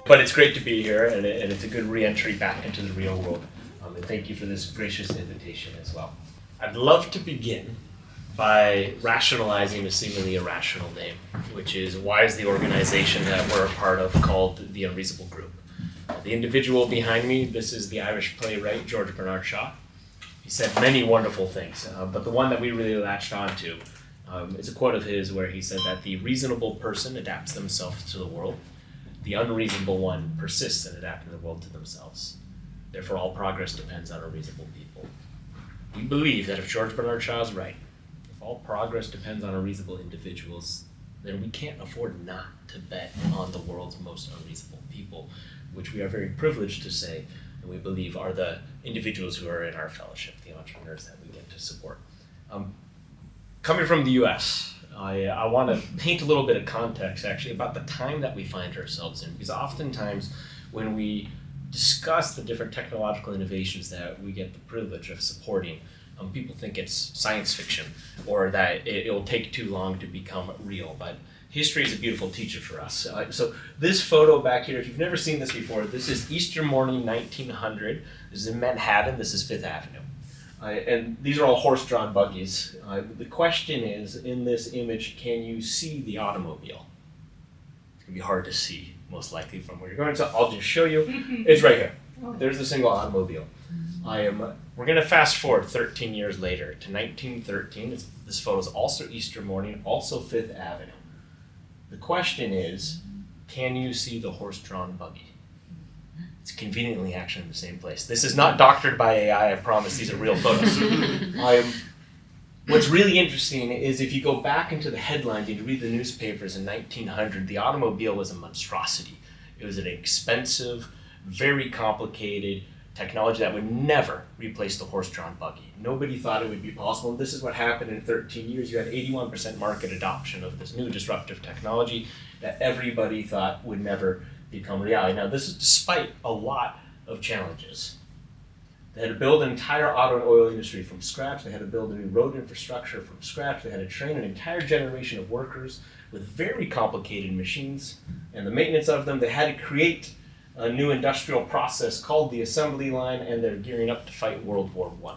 But it's great to be here, and it's a good re-entry back into the real world. And thank you for this gracious invitation as well. I'd love to begin by rationalizing a seemingly irrational name, which is, why is the organization that we're a part of called the Unreasonable Group? The individual behind me, this is the Irish playwright George Bernard Shaw. He said many wonderful things, but the one that we really latched onto is a quote of his where he said that the reasonable person adapts themselves to the world. The unreasonable one persists in adapting the world to themselves. Therefore, all progress depends on unreasonable people. We believe that if George Bernard Shaw is right, if all progress depends on unreasonable individuals, then we can't afford not to bet on the world's most unreasonable people, which we are very privileged to say, and we believe are the individuals who are in our fellowship, the entrepreneurs that we get to support. Coming from the US, I want to paint a little bit of context actually about the time that we find ourselves in, because oftentimes when we discuss the different technological innovations that we get the privilege of supporting, people think it's science fiction or that it will take too long to become real, but history is a beautiful teacher for us. So this photo back here, if you've never seen this before, this is Easter morning 1900. This is in Manhattan, this is Fifth Avenue. And these are all horse-drawn buggies. The question is, in this image, can you see the automobile? It's gonna be hard to see, most likely from where you're going, so I'll just show you. It's right here. There's the single automobile. We're gonna fast forward 13 years later to 1913. This photo is also Easter morning, also Fifth Avenue. The question is, can you see the horse-drawn buggy? It's conveniently actually in the same place. This is not doctored by AI, I promise, these are real photos. What's really interesting is if you go back into the headlines and you read the newspapers in 1900, the automobile was a monstrosity. It was an expensive, very complicated technology that would never replace the horse-drawn buggy. Nobody thought it would be possible, and this is what happened in 13 years. You had 81% market adoption of this new disruptive technology that everybody thought would never become reality. Now, this is despite a lot of challenges. They had to build an entire auto and oil industry from scratch. They had to build a new road infrastructure from scratch. They had to train an entire generation of workers with very complicated machines and the maintenance of them. They had to create a new industrial process called the assembly line, and they're gearing up to fight World War I.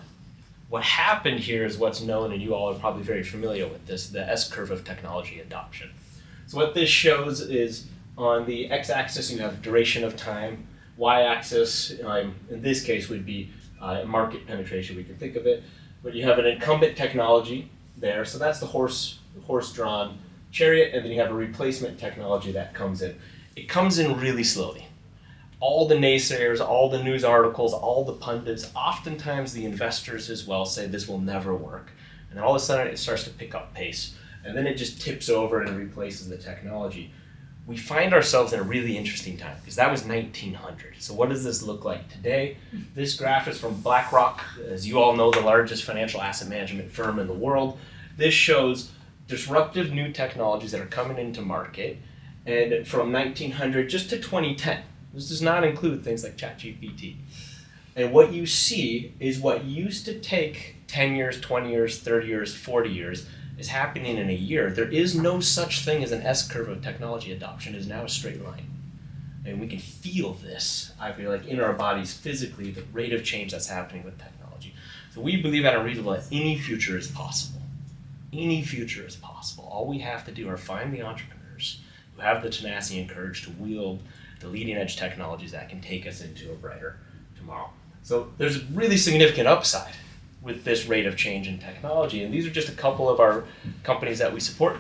What happened here is what's known, and you all are probably very familiar with this, the S-curve of technology adoption. So what this shows is on the x-axis you have duration of time, y-axis in this case would be market penetration, we can think of it, but you have an incumbent technology there, so that's the horse-drawn chariot, and then you have a replacement technology that comes in. It comes in really slowly. All the naysayers, all the news articles, all the pundits, oftentimes the investors as well say this will never work. And then all of a sudden it starts to pick up pace. And then it just tips over and replaces the technology. We find ourselves in a really interesting time because that was 1900. So what does this look like today? This graph is from BlackRock, as you all know, the largest financial asset management firm in the world. This shows disruptive new technologies that are coming into market, and from 1900 just to 2010. This does not include things like ChatGPT. And what you see is what used to take 10 years, 20 years, 30 years, 40 years is happening in a year. There is no such thing as an S-curve of technology adoption. It is now a straight line. And we can feel this, I feel like, in our bodies physically, the rate of change that's happening with technology. So we believe at Unreasonable that any future is possible. Any future is possible. All we have to do are find the entrepreneurs who have the tenacity and courage to wield the leading edge technologies that can take us into a brighter tomorrow. So there's a really significant upside with this rate of change in technology, and these are just a couple of our companies that we support.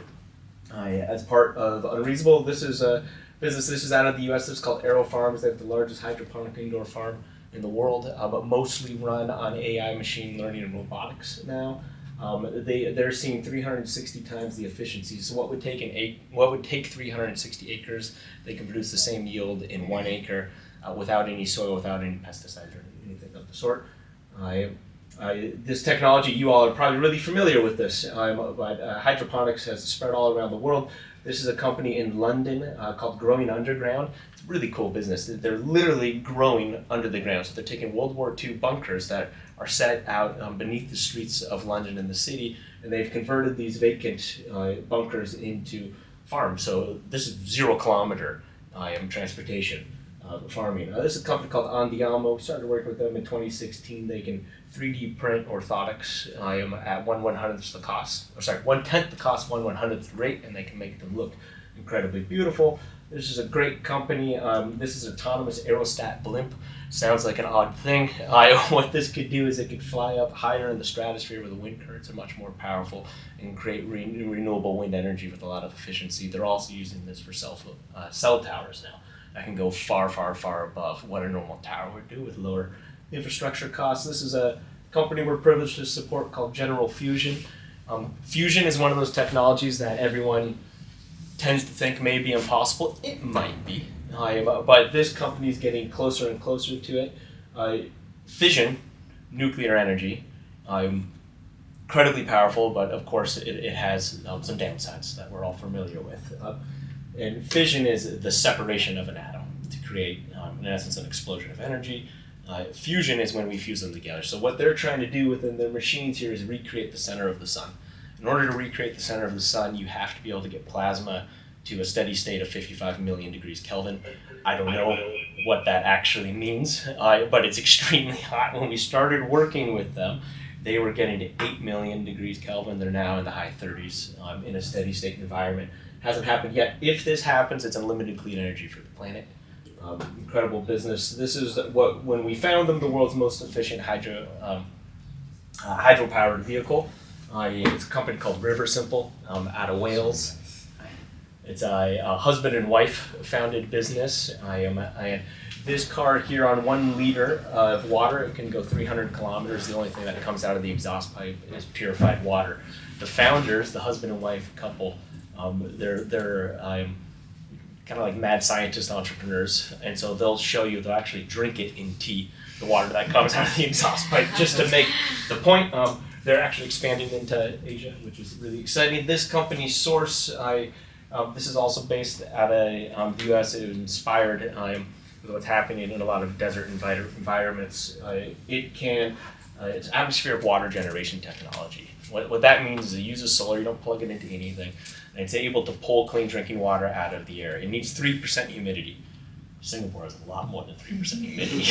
As part of Unreasonable, this is a business, this is out of the US, this is called Aero Farms. They have the largest hydroponic indoor farm in the world, but mostly run on AI, machine learning, and robotics now. They're seeing 360 times the efficiency. So what would take 360 acres, they can produce the same yield in 1 acre without any soil, without any pesticides or anything of the sort. This technology, you all are probably really familiar with this, but hydroponics has spread all around the world. This is a company in London called Growing Underground. It's a really cool business. They're literally growing under the ground. So they're taking World War II bunkers that are set out beneath the streets of London and the city, and they've converted these vacant bunkers into farms. So this is 0 kilometer transportation farming. This is a company called Andiamo. We started working with them in 2016. They can 3D print orthotics at 1/100th the cost, 1/10 the cost, 1/100th the rate, and they can make them look incredibly beautiful. This is a great company. This is autonomous aerostat blimp. Sounds like an odd thing. What this could do is it could fly up higher in the stratosphere where the wind currents are much more powerful and create renewable wind energy with a lot of efficiency. They're also using this for cell towers now. That can go far, far, far above what a normal tower would do with lower infrastructure costs. This is a company we're privileged to support called General Fusion. Fusion is one of those technologies that everyone tends to think may be impossible. It might be, but this company is getting closer and closer to it. Fission, nuclear energy, incredibly powerful, but of course it has some downsides that we're all familiar with. And fission is the separation of an atom to create, in essence, an explosion of energy. Fusion is when we fuse them together. So what they're trying to do within their machines here is recreate the center of the sun. In order to recreate the center of the sun, you have to be able to get plasma to a steady state of 55 million degrees Kelvin. I don't know what that actually means, but it's extremely hot. When we started working with them, they were getting to 8 million degrees Kelvin. They're now in the high 30s in a steady state environment. Hasn't happened yet. If this happens, it's unlimited clean energy for the planet. Incredible business. This is when we found them, the world's most efficient hydro-powered vehicle. It's a company called Riversimple out of Wales. It's a husband and wife founded business. This car here on 1 liter of water, it can go 300 kilometers. The only thing that comes out of the exhaust pipe is purified water. The founders, the husband and wife couple, they're kind of like mad scientist entrepreneurs, and so they'll actually drink it in tea, the water that comes out of the exhaust pipe, just to make the point. They're actually expanding into Asia, which is really exciting. This company Source, this is also based out of the U.S. It was inspired with what's happening in a lot of desert environments. It's atmospheric water generation technology. What that means is it uses solar. You don't plug it into anything, and it's able to pull clean drinking water out of the air. It needs 3% humidity. Singapore has a lot more than 3% humidity.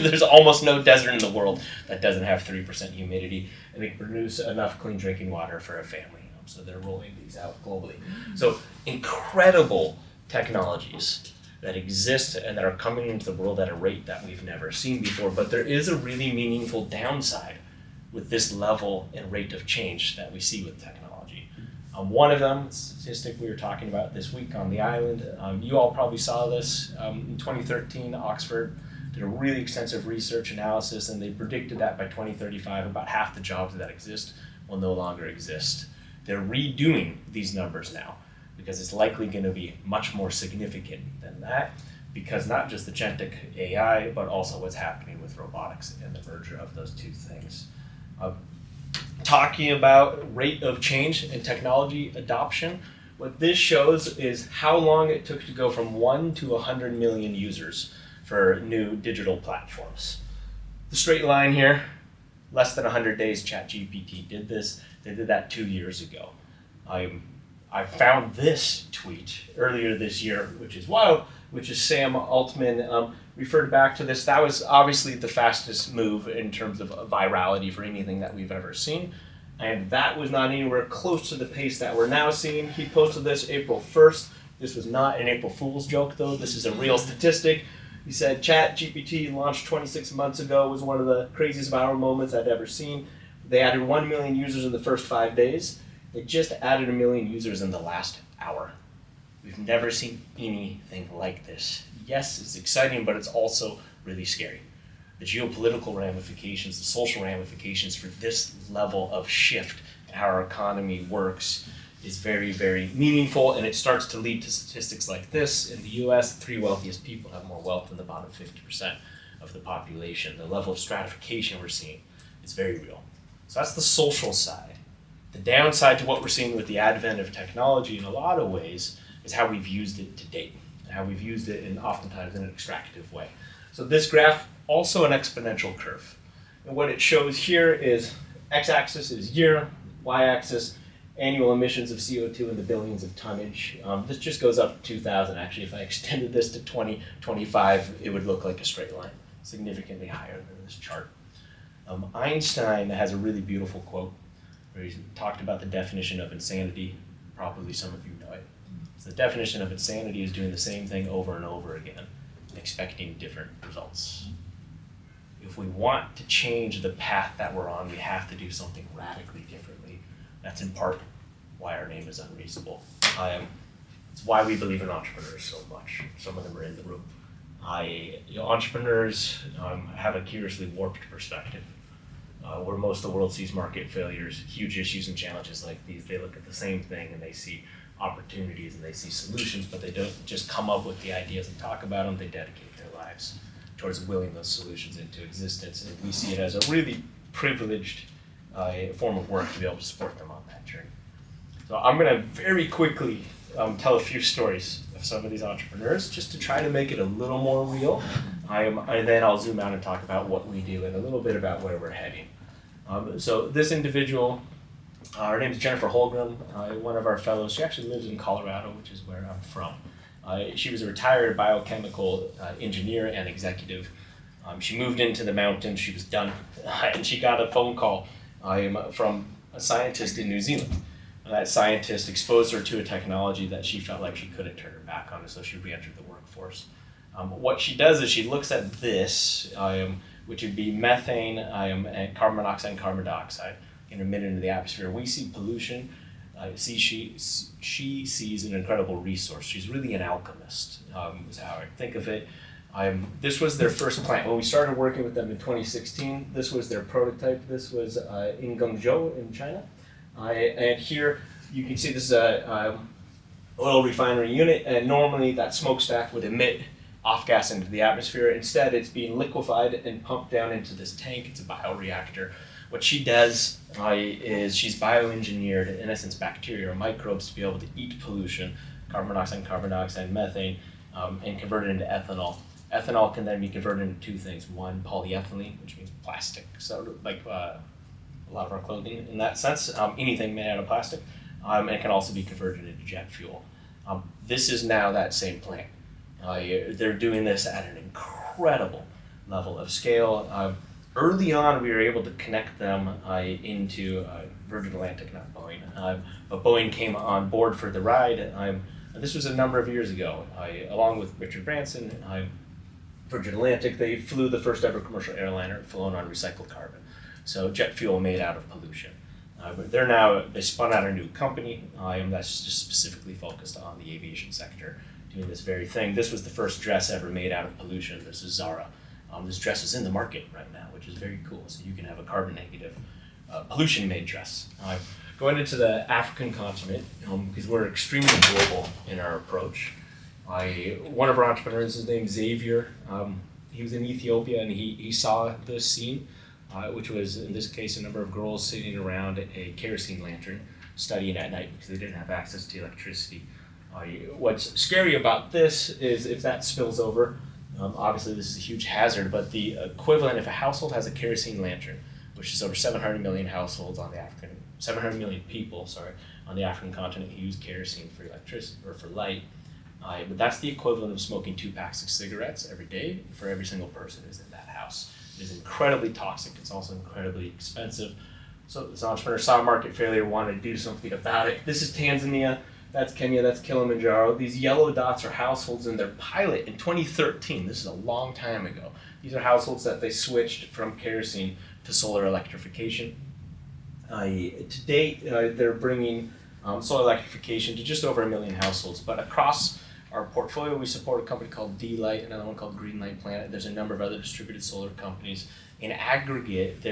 There's almost no desert in the world that doesn't have 3% humidity, and they can produce enough clean drinking water for a family. So they're rolling these out globally. So incredible technologies that exist and that are coming into the world at a rate that we've never seen before. But there is a really meaningful downside with this level and rate of change that we see with technology. One of them, a statistic we were talking about this week on the island, you all probably saw this. In 2013, Oxford did a really extensive research analysis, and they predicted that by 2035, about half the jobs that exist will no longer exist. They're redoing these numbers now because it's likely going to be much more significant than that, because not just agentic AI, but also what's happening with robotics and the merger of those two things. Talking about rate of change and technology adoption, what this shows is how long it took to go from 1 to 100 million users for new digital platforms. The straight line here, less than 100 days, ChatGPT did this. They did that 2 years ago. I found this tweet earlier this year, which is wild, which is Sam Altman referred back to this. That was obviously the fastest move in terms of virality for anything that we've ever seen. And that was not anywhere close to the pace that we're now seeing. He posted this April 1st. This was not an April Fool's joke, though. This is a real statistic. He said, ChatGPT launched 26 months ago, was one of the craziest viral moments I'd ever seen. They added 1 million users in the first 5 days. They just added 1 million users in the last hour. We've never seen anything like this. Yes, it's exciting, but it's also really scary. The geopolitical ramifications, the social ramifications for this level of shift in how our economy works is very, very meaningful, and it starts to lead to statistics like this. In the US, the 3 wealthiest people have more wealth than the bottom 50% of the population. The level of stratification we're seeing is very real. So that's the social side. The downside to what we're seeing with the advent of technology in a lot of ways is how we've used it to date, and how we've used it oftentimes in an extractive way. So this graph, also an exponential curve. And what it shows here is x-axis is year, y-axis annual emissions of CO2 in the billions of tonnage. This just goes up to 2,000. Actually, if I extended this to 2025, it would look like a straight line, significantly higher than this chart. Einstein has a really beautiful quote where he talked about the definition of insanity. Probably some of you know it. So the definition of insanity is doing the same thing over and over again, expecting different results. If we want to change the path that we're on, we have to do something radically differently. That's in part why our name is Unreasonable. It's why we believe in entrepreneurs so much. Some of them are in the room. Entrepreneurs have a curiously warped perspective. Where most of the world sees market failures, huge issues and challenges like these, they look at the same thing and they see opportunities and they see solutions, but they don't just come up with the ideas and talk about them, they dedicate their lives towards willing those solutions into existence. And we see it as a really privileged form of work to be able to support them on that journey. So I'm going to very quickly tell a few stories of some of these entrepreneurs just to try to make it a little more real. And then I'll zoom out and talk about what we do and a little bit about where we're heading. So this individual, her name is Jennifer Holgram, one of our fellows. She actually lives in Colorado, which is where I'm from. She was a retired biochemical engineer and executive. She moved into the mountains, she was done, and she got a phone call from a scientist in New Zealand. And that scientist exposed her to a technology that she felt like she couldn't turn her back on, so she re-entered the workforce. What she does is she looks at this, which would be methane and carbon monoxide and carbon dioxide emitted into the atmosphere. We see pollution. She sees an incredible resource. She's really an alchemist, is how I think of it. This was their first plant. When we started working with them in 2016, this was their prototype. This was in Guangzhou in China. And here you can see this is a oil refinery unit, and normally that smokestack would emit off gas into the atmosphere. Instead, it's being liquefied and pumped down into this tank. It's a bioreactor. What she does is she's bioengineered, in essence, bacteria or microbes to be able to eat pollution, carbon monoxide, carbon dioxide, methane, and convert it into ethanol. Ethanol can then be converted into two things. One, polyethylene, which means plastic, so like a lot of our clothing in that sense, anything made out of plastic, and it can also be converted into jet fuel. This is now that same plant. They're doing this at an incredible level of scale. Early on, we were able to connect them into Virgin Atlantic, not Boeing, but Boeing came on board for the ride. This was a number of years ago. Along with Richard Branson, Virgin Atlantic, they flew the first ever commercial airliner flown on recycled carbon. So jet fuel made out of pollution. They spun out a new company that's just specifically focused on the aviation sector, doing this very thing. This was the first dress ever made out of pollution. This is Zara. This dress is in the market right now, which is very cool. So you can have a carbon negative pollution-made dress. Going into the African continent, because we're extremely global in our approach. One of our entrepreneurs is named Xavier. He was in Ethiopia and he saw this scene, which was, in this case, a number of girls sitting around a kerosene lantern studying at night because they didn't have access to electricity. What's scary about this is if that spills over, obviously this is a huge hazard, but the equivalent, if a household has a kerosene lantern, which is over 700 million households on the 700 million people, on the African continent who use kerosene for electricity or for light, but that's the equivalent of smoking 2 packs of cigarettes every day for every single person who's in that house. It is incredibly toxic. It's also incredibly expensive. So this entrepreneur saw a market failure, wanted to do something about it. This is Tanzania. That's Kenya, that's Kilimanjaro. These yellow dots are households in their pilot in 2013. This is a long time ago. These are households that they switched from kerosene to solar electrification. To date, they're bringing solar electrification to just over 1 million households. But across our portfolio, we support a company called D-Light, another one called Greenlight Planet. There's a number of other distributed solar companies. In aggregate,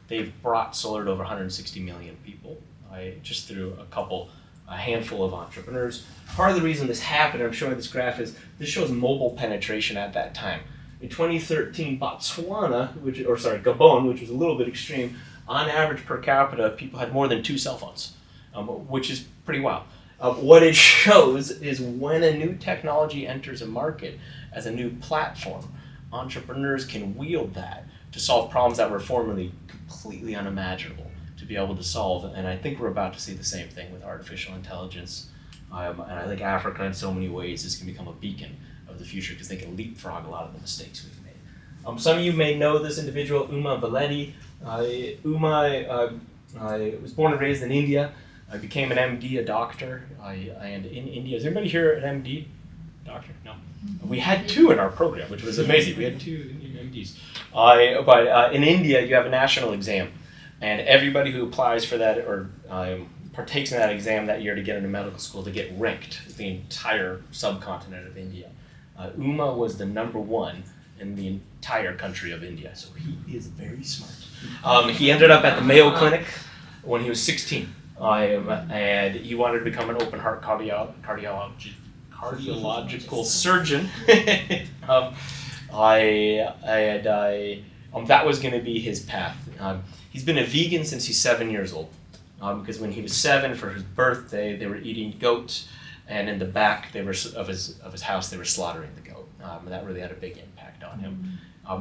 they've brought solar to over 160 million people just through a handful of entrepreneurs. Part of the reason this happened, I'm showing this graph, is this shows mobile penetration at that time. In 2013, Gabon, which was a little bit extreme, on average per capita, people had more than 2 cell phones, which is pretty wild. What it shows is when a new technology enters a market as a new platform, entrepreneurs can wield that to solve problems that were formerly completely unimaginable. to be able to solve. And I think we're about to see the same thing with artificial intelligence. And I think Africa in so many ways is going to become a beacon of the future because they can leapfrog a lot of the mistakes we've made. Some of you may know this individual, Uma Valeti. Uma was born and raised in India. I became an MD, a doctor, and in India. Is anybody here an MD? Doctor? No. We had 2 in our program, which was amazing. We had 2 Indian MDs. But in India, you have a national exam, and everybody who applies for that or partakes in that exam that year to get into medical school to get ranked the entire subcontinent of India. Uma was the #1 in the entire country of India, so he is very smart. He ended up at the Mayo Clinic when he was 16, and he wanted to become an open heart cardiological surgeon. That was going to be his path. He's been a vegan since he's 7 years old, because when he was 7 for his birthday, they were eating goat, and in the back of his house they were slaughtering the goat, and that really had a big impact on him.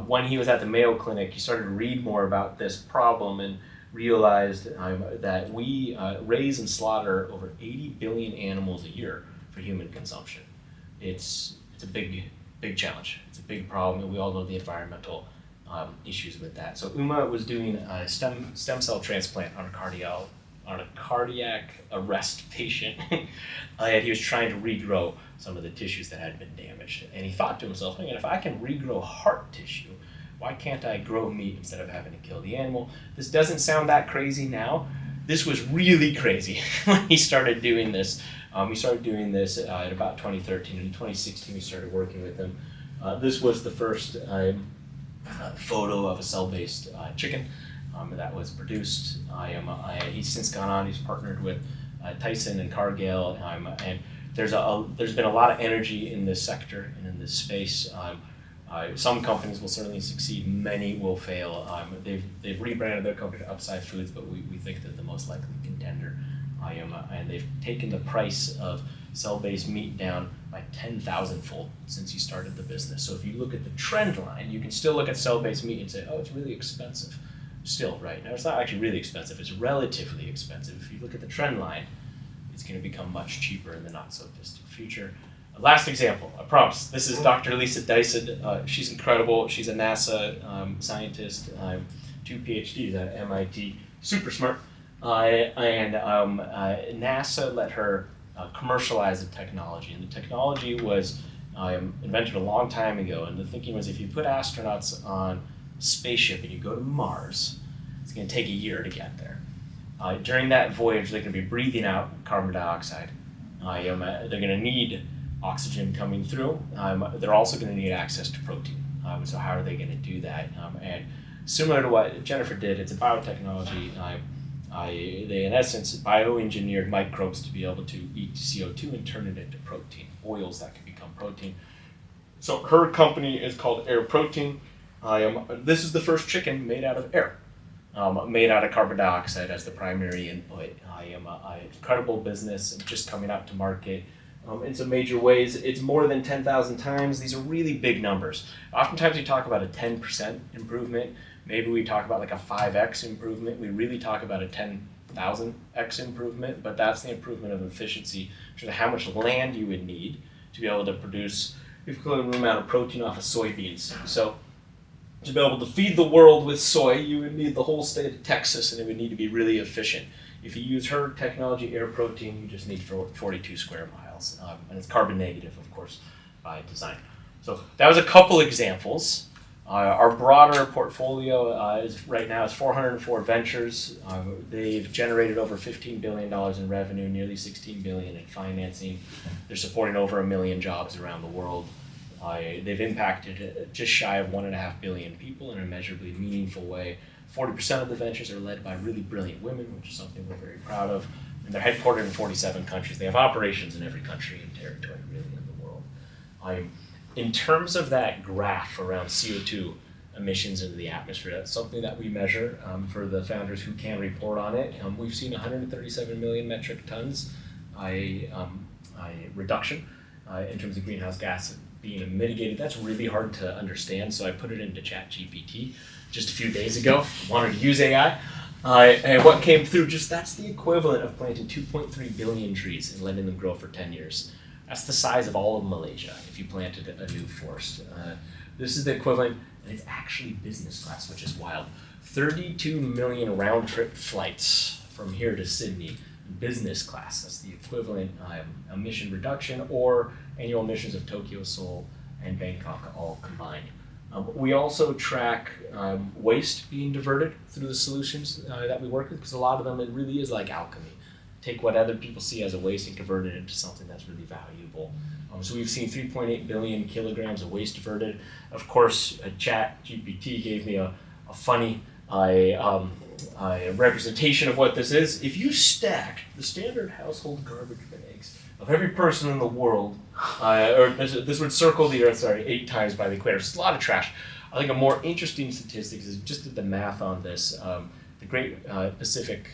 When he was at the Mayo Clinic, he started to read more about this problem and realized that we raise and slaughter over 80 billion animals a year for human consumption. It's a big challenge. It's a big problem, and we all know the environmental issues with that. So Uma was doing a stem cell transplant on a cardiac arrest patient, and he was trying to regrow some of the tissues that had been damaged. And he thought to himself, if I can regrow heart tissue, why can't I grow meat instead of having to kill the animal? This doesn't sound that crazy now. This was really crazy when he started doing this. He started doing this at about 2013. In 2016, we started working with him. This was the first photo of a cell-based chicken that was produced. He's since gone on. He's partnered with Tyson and Cargill, and there's been a lot of energy in this sector and in this space. Some companies will certainly succeed. Many will fail. They've rebranded their company to Upside Foods, but we think they're the most likely contender. And they've taken the price of cell-based meat down by 10,000-fold since he started the business. So if you look at the trend line, you can still look at cell-based meat and say, oh, it's really expensive. Still, right? Now, it's not actually really expensive. It's relatively expensive. If you look at the trend line, it's going to become much cheaper in the not-so-distant future. Last example, I promise. This is Dr. Lisa Dyson. She's incredible. She's a NASA scientist, 2 PhDs at MIT, super smart. NASA let her commercialize the technology. And the technology was invented a long time ago. And the thinking was if you put astronauts on a spaceship and you go to Mars, it's going to take a year to get there. During that voyage, they're going to be breathing out carbon dioxide. They're going to need oxygen coming through. They're also going to need access to protein. So how are they going to do that? And similar to what Jennifer did, it's a biotechnology. They, in essence, bioengineered microbes to be able to eat CO2 and turn it into protein, oils that can become protein. So her company is called Air Protein. This is the first chicken made out of air, made out of carbon dioxide as the primary input. An incredible business, just coming out to market. In some major ways, it's more than 10,000 times. These are really big numbers. Oftentimes we talk about a 10% improvement. Maybe we talk about like a 5x improvement. We really talk about a 10,000x improvement, but that's the improvement of efficiency, which is how much land you would need to be able to produce the equivalent amount of protein off of soybeans. So to be able to feed the world with soy, you would need the whole state of Texas, and it would need to be really efficient. If you use her technology, Air Protein, you just need 42 square miles. And it's carbon negative, of course, by design. So that was a couple examples. Our broader portfolio right now is 404 ventures. They've generated over $15 billion in revenue, nearly $16 billion in financing. They're supporting over 1 million jobs around the world. They've impacted just shy of 1.5 billion people in a measurably meaningful way. 40% of the ventures are led by really brilliant women, which is something we're very proud of. And they're headquartered in 47 countries. They have operations in every country and territory really in the world. In terms of that graph around CO2 emissions into the atmosphere, that's something that we measure for the founders who can report on it. We've seen 137 million metric tons reduction in terms of greenhouse gas being mitigated. That's really hard to understand, so I put it into ChatGPT just a few days ago. Wanted to use AI. And what came through, that's the equivalent of planting 2.3 billion trees and letting them grow for 10 years. That's the size of all of Malaysia if you planted a new forest. This is the equivalent, and it's actually business class, which is wild. 32 million round-trip flights from here to Sydney, business class. That's the equivalent emission reduction or annual emissions of Tokyo, Seoul, and Bangkok all combined. We also track waste being diverted through the solutions that we work with, because a lot of them, it really is like alchemy. Take what other people see as a waste and convert it into something that's really valuable. So we've seen 3.8 billion kilograms of waste diverted. Of course, ChatGPT gave me a funny representation of what this is. If you stack the standard household garbage bags of every person in the world, or this would circle the Earth, 8 times by the equator. It's a lot of trash. I think a more interesting statistic is just did the math on this. The Great Pacific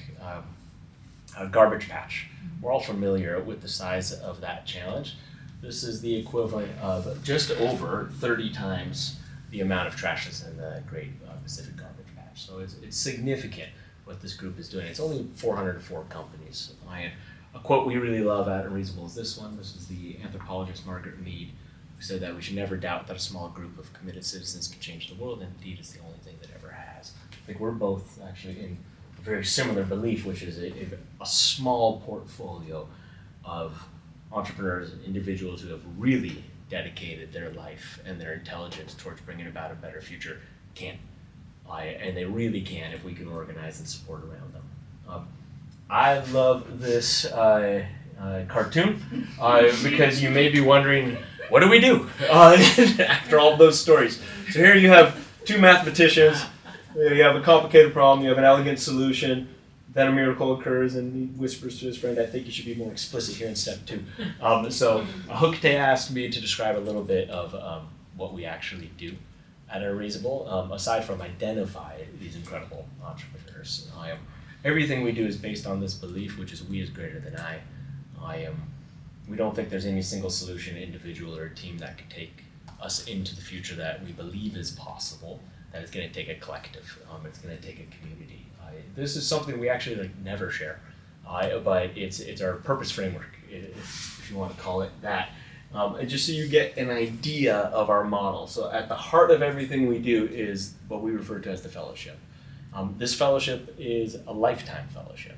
Garbage Patch. We're all familiar with the size of that challenge. This is the equivalent of just over 30 times the amount of trash that's in the Great Pacific Garbage Patch. So it's significant what this group is doing. It's only 404 companies. A quote we really love at Unreasonable is this one. This is the anthropologist Margaret Mead, who said that we should never doubt that a small group of committed citizens can change the world, and indeed it's the only thing that ever has. I think we're both actually in a very similar belief, which is a small portfolio of entrepreneurs and individuals who have really dedicated their life and their intelligence towards bringing about a better future can. And they really can if we can organize and support around them. I love this cartoon because you may be wondering, what do we do after all those stories? So here you have 2 mathematicians, you have a complicated problem, you have an elegant solution, then a miracle occurs and he whispers to his friend, I think you should be more explicit here in step 2. So Hookte asked me to describe a little bit of what we actually do at Unreasonable, aside from identify these incredible entrepreneurs. Everything we do is based on this belief, which is we is greater than I. We don't think there's any single solution, individual or team that could take us into the future that we believe is possible, that it's going to take a collective, it's going to take a community. This is something we actually never share, but it's our purpose framework, if you want to call it that. And just so you get an idea of our model. So at the heart of everything we do is what we refer to as the fellowship. This fellowship is a lifetime fellowship.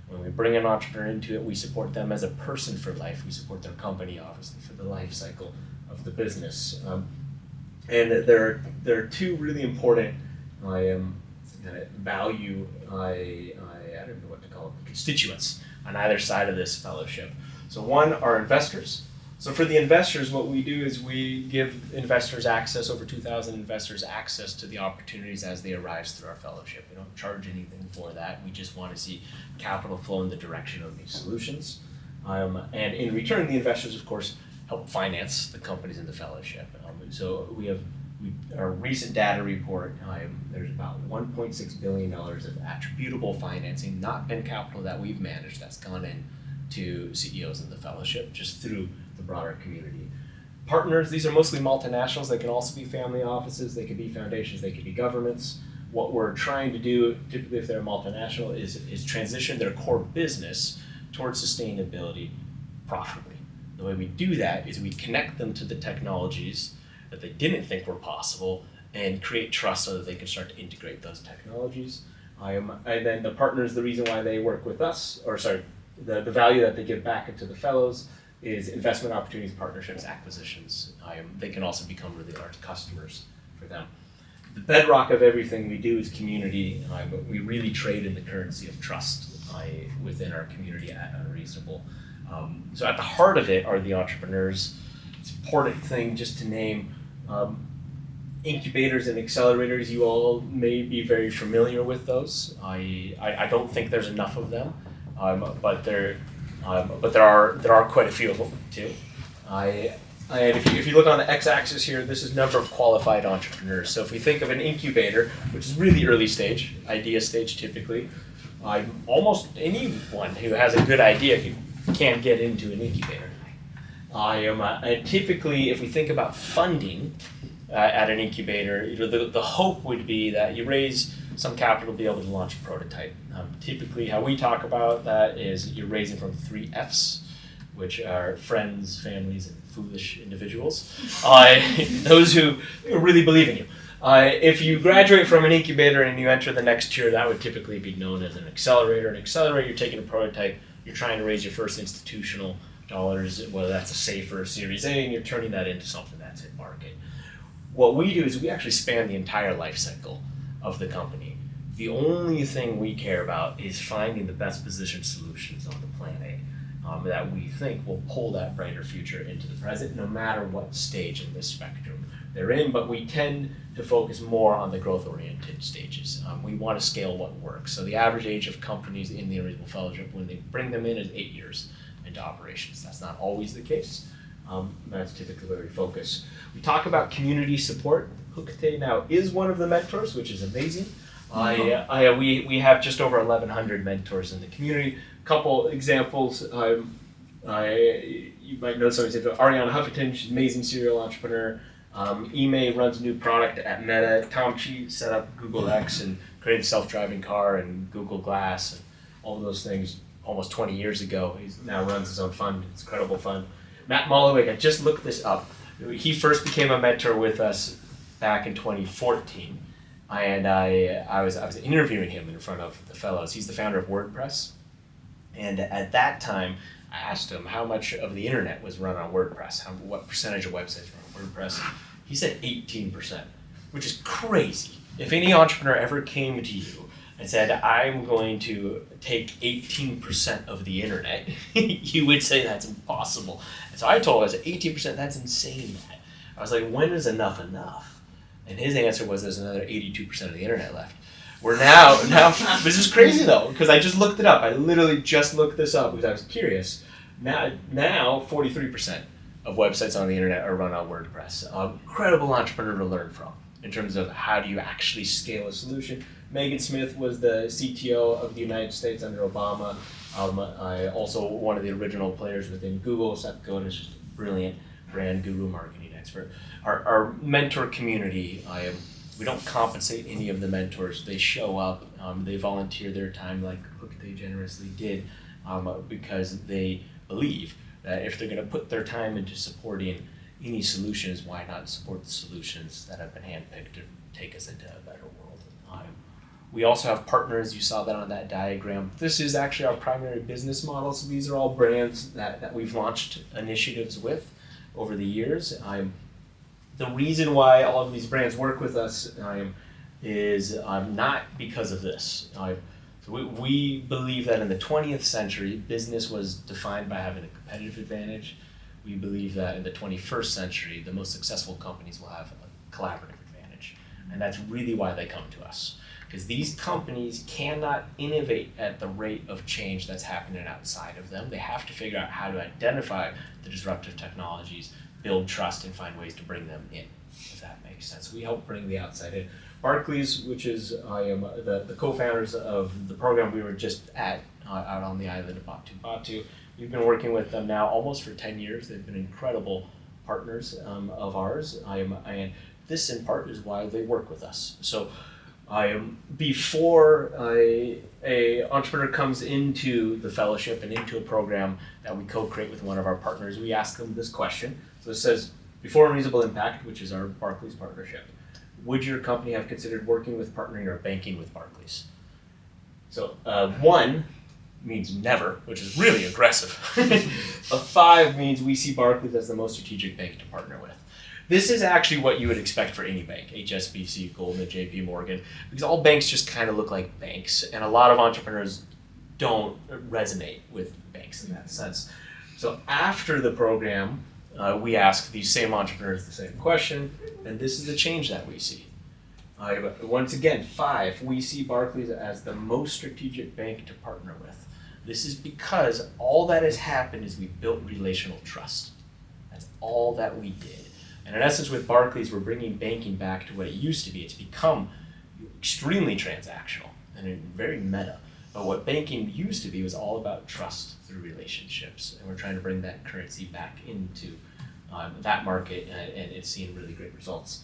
When we bring an entrepreneur into it, we support them as a person for life. We support their company, obviously, for the life cycle of the business. And there are 2 really important value, I don't know what to call it, constituents on either side of this fellowship. So one are investors. So for the investors, what we do is we give investors access, over 2,000 investors access to the opportunities as they arise through our fellowship. We don't charge anything for that. We just want to see capital flow in the direction of these solutions. And in return, the investors, of course, help finance the companies in the fellowship. So our recent data report, there's about $1.6 billion of attributable financing, not been capital that we've managed, that's gone in to CEOs in the fellowship, just through the broader community. Partners, these are mostly multinationals. They can also be family offices, they could be foundations, they could be governments. What we're trying to do, typically if they're multinational, is transition their core business towards sustainability profitably. The way we do that is we connect them to the technologies that they didn't think were possible and create trust so that they can start to integrate those technologies. And then the partners, the reason why they work with us, the value that they give back into the fellows is investment opportunities, partnerships, acquisitions. They can also become really large customers for them. The bedrock of everything we do is community. We really trade in the currency of trust within our community at Unreasonable. So at the heart of it are the entrepreneurs. It's an important thing just to name incubators and accelerators. You all may be very familiar with those. I don't think there's enough of them, but there are quite a few of them too. And if you look on the x-axis here, this is number of qualified entrepreneurs. So if we think of an incubator, which is really early stage, idea stage typically, almost anyone who has a good idea can get into an incubator. And typically, if we think about funding at an incubator, the hope would be that you raise some capital to be able to launch a prototype. Typically, how we talk about that is you're raising from 3 Fs, which are friends, families, and foolish individuals. Those who really believe in you. If you graduate from an incubator and you enter the next tier, that would typically be known as an accelerator. An accelerator, you're taking a prototype, you're trying to raise your first institutional dollars, whether that's a SAFE or a Series A, and you're turning that into something that's in market. What we do is we actually span the entire life cycle of the company. The only thing we care about is finding the best positioned solutions on the planet that we think will pull that brighter future into the present, no matter what stage in this spectrum they're in, but we tend to focus more on the growth-oriented stages. We want to scale what works. So the average age of companies in the Unreasonable Fellowship when they bring them in is 8 years into operations. That's not always the case. That's typically where we focus. We talk about community support. Hookte now is one of the mentors, which is amazing. We have just over 1,100 mentors in the community. A couple examples. You might know some examples. Ariana Huffington, she's an amazing serial entrepreneur. Ime runs a new product at Meta. Tom Chi set up Google X and created a self-driving car and Google Glass and all of those things almost 20 years ago. He now runs his own fund. It's an incredible fund. Matt Mollowig, I just looked this up. He first became a mentor with us back in 2014. And I was interviewing him in front of the fellows. He's the founder of WordPress. And at that time, I asked him how much of the internet was run on WordPress, what percentage of websites were on WordPress. He said 18%, which is crazy. If any entrepreneur ever came to you and said, I'm going to take 18% of the internet, you would say that's impossible. And so I told him, I said, 18%, that's insane, Matt. I was like, when is enough enough? And his answer was there's another 82% of the internet left. We're now, this is crazy though, because I just looked it up. I literally just looked this up because I was curious. Now 43% of websites on the internet are run on WordPress. Incredible entrepreneur to learn from in terms of how do you actually scale a solution. Megan Smith was the CTO of the United States under Obama. Also one of the original players within Google. Seth Godin is just a brilliant brand guru, marketing expert. Our mentor community, we don't compensate any of the mentors. They show up, they volunteer their time like Hookte generously did, because they believe that if they're going to put their time into supporting any solutions, why not support the solutions that have been handpicked to take us into a better world. We also have partners. You saw that on that diagram. This is actually our primary business model. So these are all brands that we've launched initiatives with over the years. The reason why all of these brands work with us is not because of this. So we believe that in the 20th century, business was defined by having a competitive advantage. We believe that in the 21st century, the most successful companies will have a collaborative advantage. And that's really why they come to us. Because these companies cannot innovate at the rate of change that's happening outside of them. They have to figure out how to identify the disruptive technologies, build trust, and find ways to bring them in, if that makes sense. We help bring the outside in. Barclays, which is the co-founders of the program we were just at out on the island of Batu. We've been working with them now almost for 10 years. They've been incredible partners of ours. And this, in part, is why they work with us. So before a entrepreneur comes into the fellowship and into a program that we co-create with one of our partners, we ask them this question. So it says, before Unreasonable Impact, which is our Barclays partnership, would your company have considered working with, partnering, or banking with Barclays? So 1 means never, which is really aggressive. A 5 means we see Barclays as the most strategic bank to partner with. This is actually what you would expect for any bank, HSBC, Goldman, JP Morgan, because all banks just kind of look like banks, and a lot of entrepreneurs don't resonate with banks in that sense. So after the program, we ask these same entrepreneurs the same question, and this is the change that we see. Once again, 5, we see Barclays as the most strategic bank to partner with. This is because all that has happened is we built relational trust. That's all that we did. And in essence, with Barclays, we're bringing banking back to what it used to be. It's become extremely transactional and very meta. But what banking used to be was all about trust through relationships. And we're trying to bring that currency back into that market, and it's seeing really great results.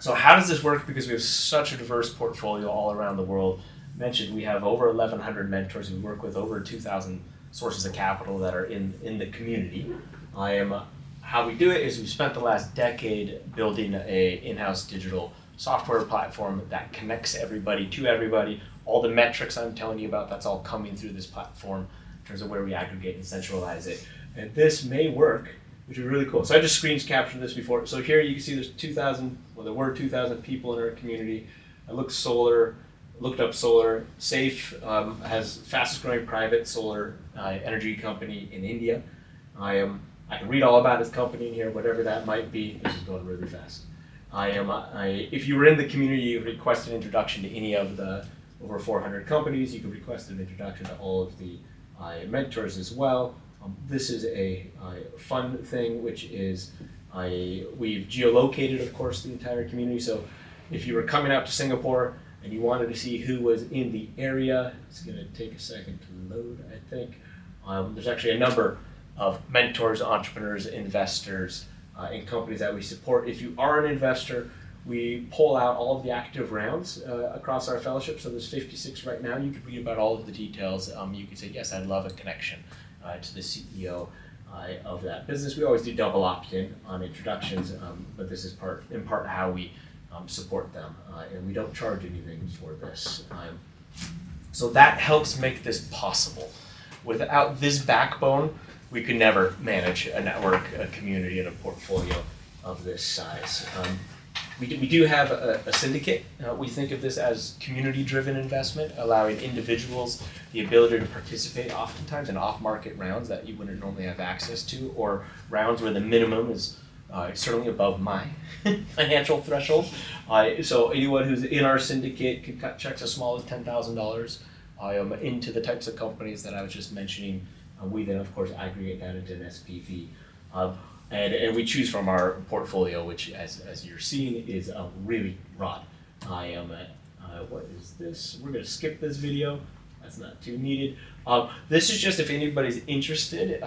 So how does this work? Because we have such a diverse portfolio all around the world. Mentioned we have over 1,100 mentors. We work with over 2,000 sources of capital that are in the community. How we do it is we've spent the last decade building a in-house digital software platform that connects everybody to everybody. All the metrics I'm telling you about, that's all coming through this platform in terms of where we aggregate and centralize it. And this may work, which is really cool. So I just screen captured this before. So here you can see there's 2,000, well, there were 2,000 people in our community. I looked up solar. Safe has fastest growing private solar energy company in India. I can read all about his company in here, whatever that might be. This is going really fast. If you were in the community, you request an introduction to any of the over 400 companies. You can request an introduction to all of the mentors as well. This is a fun thing, which is we've geolocated, of course, the entire community. So if you were coming out to Singapore and you wanted to see who was in the area, it's going to take a second to load, I think. There's actually a number of mentors, entrepreneurs, investors in companies that we support. If you are an investor, we pull out all of the active rounds across our fellowship. So there's 56 right now. You could read about all of the details. You could say, yes, I'd love a connection to the CEO of that business. We always do double opt-in on introductions, but this is in part how we support them. And we don't charge anything for this. So that helps make this possible. Without this backbone, we could never manage a network, a community, and a portfolio of this size. We do have a syndicate. We think of this as community-driven investment, allowing individuals the ability to participate oftentimes in off-market rounds that you wouldn't normally have access to, or rounds where the minimum is certainly above my financial threshold. So anyone who's in our syndicate can cut checks as small as $10,000 into the types of companies that I was just mentioning. We then, of course, aggregate that into an SPV. And we choose from our portfolio, which, as you're seeing, is really broad. What is this? We're going to skip this video. That's not too needed. This is just if anybody's interested.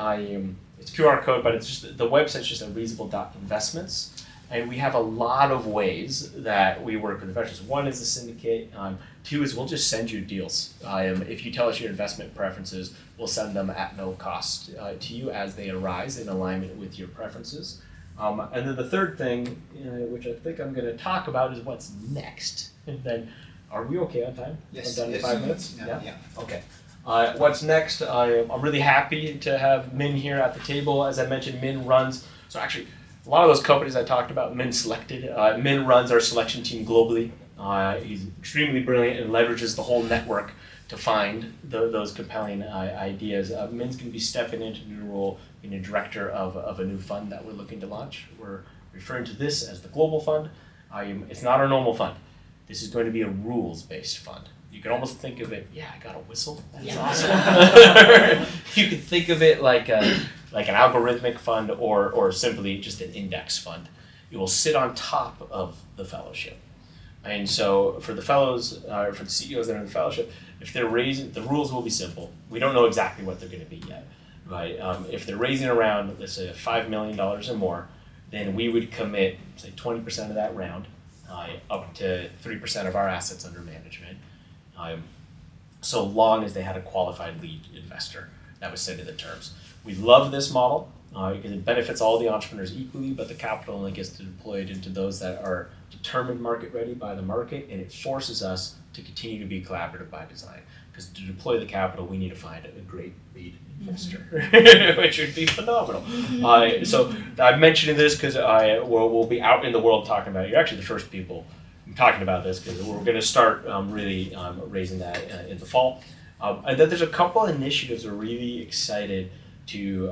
It's QR code, but it's just the website's just unreasonable.investments. And we have a lot of ways that we work with investors. One is the syndicate. Two is we'll just send you deals. If you tell us your investment preferences, we'll send them at no cost to you as they arise in alignment with your preferences. And then the third thing, which I think I'm going to talk about, is what's next. And then, are we okay on time? Yes. I'm done in 5 minutes? Yeah. Okay. What's next? I'm really happy to have Min here at the table. As I mentioned, Min runs, so actually, a lot of those companies I talked about, Min selected. Min runs our selection team globally. He's extremely brilliant and leverages the whole network to find those compelling ideas. Min's going to be stepping into a new role, being a director of a new fund that we're looking to launch. We're referring to this as the Global Fund. It's not our normal fund. This is going to be a rules-based fund. You can almost think of it, I got a whistle. That's awesome. You can think of it like an algorithmic fund or simply just an index fund. It will sit on top of the fellowship. And so for the fellows, or for the CEOs that are in the fellowship, if they're raising, the rules will be simple. We don't know exactly what they're going to be yet, right? If they're raising around, let's say, $5 million or more, then we would commit, say, 20% of that round, up to 3% of our assets under management, so long as they had a qualified lead investor that was set in the terms. We love this model because it benefits all the entrepreneurs equally, but the capital only gets deployed into those that are determined market ready by the market, and it forces us to continue to be collaborative by design. Because to deploy the capital, we need to find a great lead investor, which would be phenomenal. So I'm mentioning this because we'll be out in the world talking about it. You're actually the first people talking about this because we're going to start really raising that in the fall. And then there's a couple initiatives we're really excited to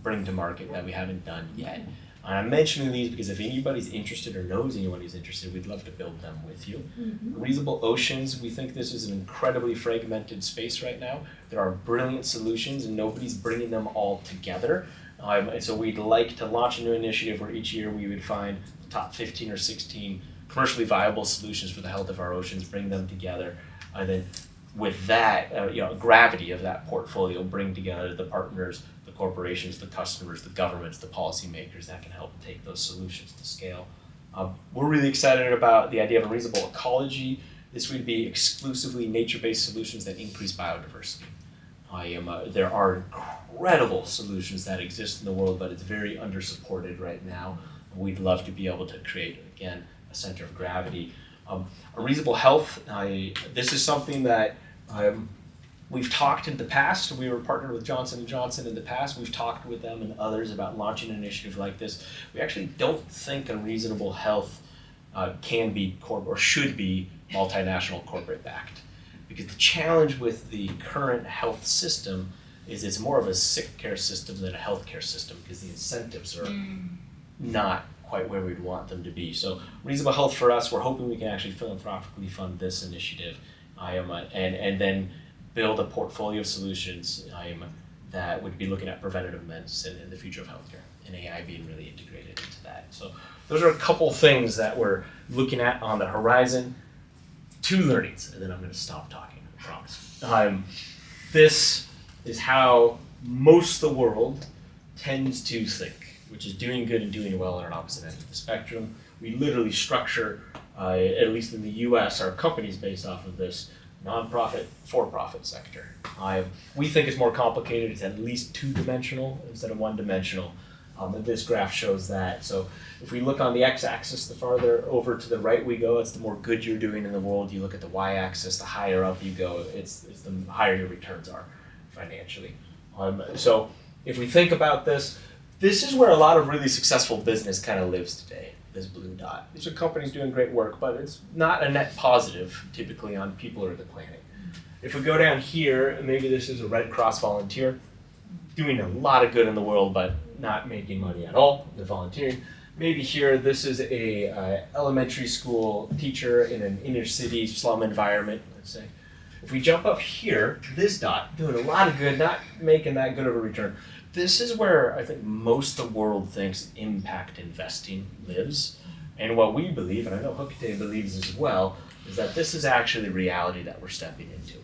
bring to market that we haven't done yet. And I'm mentioning these because if anybody's interested or knows anyone who's interested, we'd love to build them with you. Reasonable Oceans, we think this is an incredibly fragmented space right now. There are brilliant solutions and nobody's bringing them all together. And so we'd like to launch a new initiative where each year we would find the top 15 or 16 commercially viable solutions for the health of our oceans, bring them together, and then with that, gravity of that portfolio, bring together the partners, the corporations, the customers, the governments, the policymakers that can help take those solutions to scale. We're really excited about the idea of a reasonable ecology. This would be exclusively nature-based solutions that increase biodiversity. There are incredible solutions that exist in the world, but it's very under-supported right now. We'd love to be able to create, again, a center of gravity. A reasonable health, this is something that we've talked in the past. We were partnered with Johnson & Johnson in the past. We've talked with them and others about launching an initiative like this. We actually don't think Unreasonable Health can be or should be multinational corporate backed. Because the challenge with the current health system is it's more of a sick care system than a healthcare system because the incentives are not quite where we'd want them to be. So Reasonable Health for us, we're hoping we can actually philanthropically fund this initiative and then build a portfolio of solutions that would be looking at preventative medicine and the future of healthcare, and AI being really integrated into that. So those are a couple things that we're looking at on the horizon. 2 learnings, and then I'm going to stop talking, I promise. This is how most of the world tends to think, which is doing good and doing well on an opposite end of the spectrum. We literally structure, at least in the US, our companies based off of this nonprofit, for-profit sector. We think it's more complicated. It's at least 2-dimensional instead of 1-dimensional. This graph shows that. So if we look on the x-axis, the farther over to the right we go, it's the more good you're doing in the world. You look at the y-axis, the higher up you go, it's the higher your returns are financially. So if we think about this, this is where a lot of really successful business kind of lives today, this blue dot. These are companies doing great work, but it's not a net positive typically on people or the planet. If we go down here, maybe this is a Red Cross volunteer doing a lot of good in the world, but not making money at all, the volunteering. Maybe here, this is a elementary school teacher in an inner city slum environment, let's say. If we jump up here, this dot, doing a lot of good, not making that good of a return. This is where I think most of the world thinks impact investing lives. And what we believe, and I know Hookite believes as well, is that this is actually reality that we're stepping into.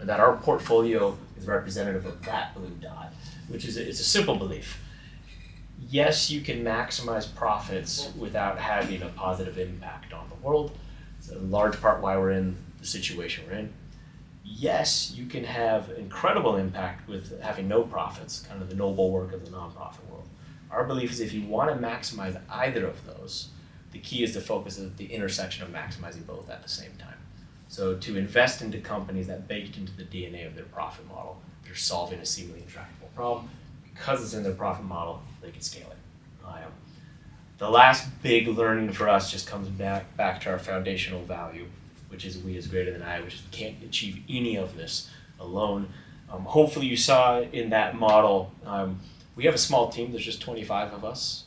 And that our portfolio is representative of that blue dot, which is it's a simple belief. Yes, you can maximize profits without having a positive impact on the world. It's a large part why we're in the situation we're in. Yes, you can have incredible impact with having no profits, kind of the noble work of the nonprofit world. Our belief is if you want to maximize either of those, the key is to focus at the intersection of maximizing both at the same time. So to invest into companies that baked into the DNA of their profit model, they're solving a seemingly intractable problem. Because it's in their profit model, they can scale it. The last big learning for us just comes back to our foundational value, which is we is greater than I, which is we can't achieve any of this alone. Hopefully you saw in that model, we have a small team, there's just 25 of us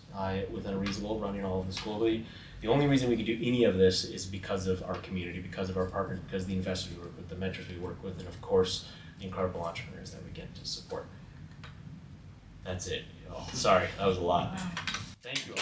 with Unreasonable running all of this globally. The only reason we can do any of this is because of our community, because of our partners, because of the investors we work with, the mentors we work with, and of course, the incredible entrepreneurs that we get to support. That's it. Sorry, that was a lot. Thank you all.